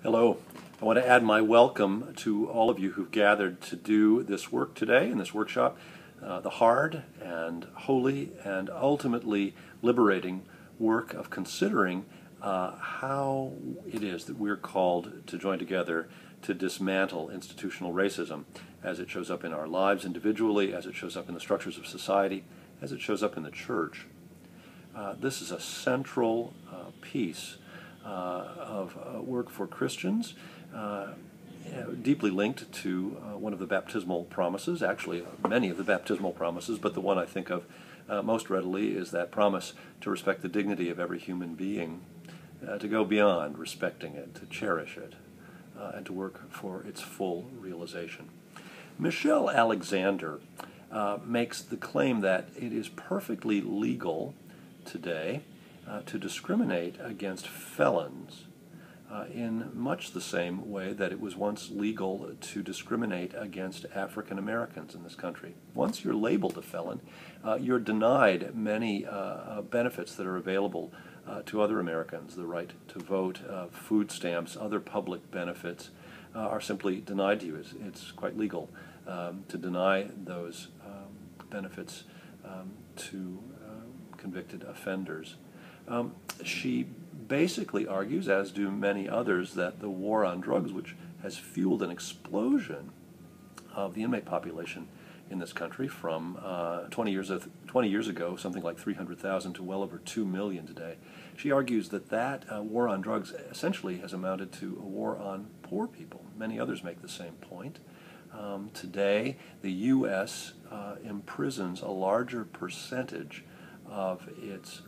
Hello. I want to add my welcome to all of you who've gathered to do this work today in this workshop, the hard and holy and ultimately liberating work of considering how it is that we're called to join together to dismantle institutional racism as it shows up in our lives individually, as it shows up in the structures of society, as it shows up in the church. This is a central piece of work for Christians, deeply linked to one of the baptismal promises, actually many of the baptismal promises, but the one I think of most readily is that promise to respect the dignity of every human being, to go beyond respecting it, to cherish it, and to work for its full realization. Michelle Alexander makes the claim that it is perfectly legal today to discriminate against felons in much the same way that it was once legal to discriminate against African Americans in this country. Once you're labeled a felon, you're denied many benefits that are available to other Americans. The right to vote, food stamps, other public benefits are simply denied to you. It's quite legal to deny those benefits to convicted offenders. She basically argues, as do many others, that the war on drugs, which has fueled an explosion of the inmate population in this country from 20 years ago, something like 300,000 to well over 2 million today. She argues that war on drugs essentially has amounted to a war on poor people. Many others make the same point. Today, the U.S. imprisons a larger percentage of its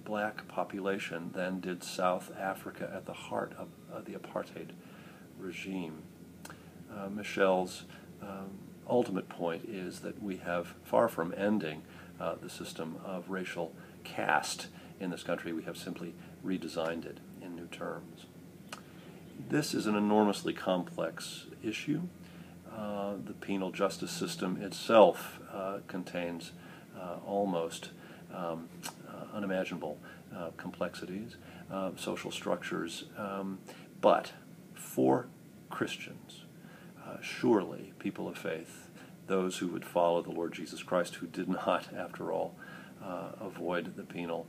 black population than did South Africa at the heart of the apartheid regime. Michelle's ultimate point is that we have, far from ending the system of racial caste in this country, we have simply redesigned it in new terms. This is an enormously complex issue. The penal justice system itself contains almost unimaginable complexities, social structures, but for Christians, surely people of faith, those who would follow the Lord Jesus Christ, who did not, after all, avoid the penal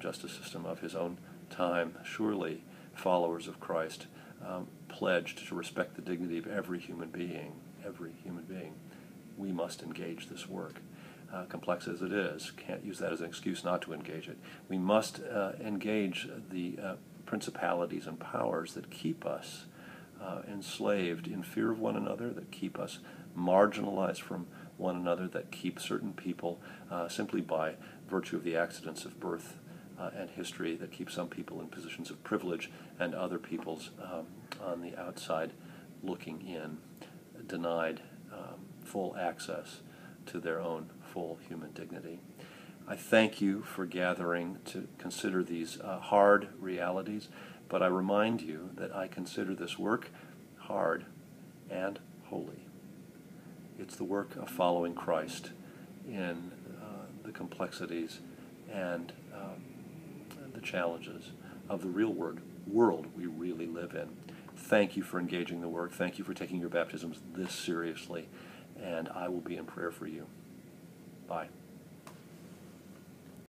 justice system of his own time, surely followers of Christ pledged to respect the dignity of every human being, we must engage this work. Complex as it is, can't use that as an excuse not to engage it. We must engage the principalities and powers that keep us enslaved in fear of one another, that keep us marginalized from one another, that keep certain people simply by virtue of the accidents of birth and history, that keep some people in positions of privilege and other people's on the outside looking in, denied full access to their own full human dignity. I thank you for gathering to consider these hard realities, but I remind you that I consider this work hard and holy. It's the work of following Christ in the complexities and the challenges of the real world we really live in. Thank you for engaging the work. Thank you for taking your baptisms this seriously, and I will be in prayer for you. Bye.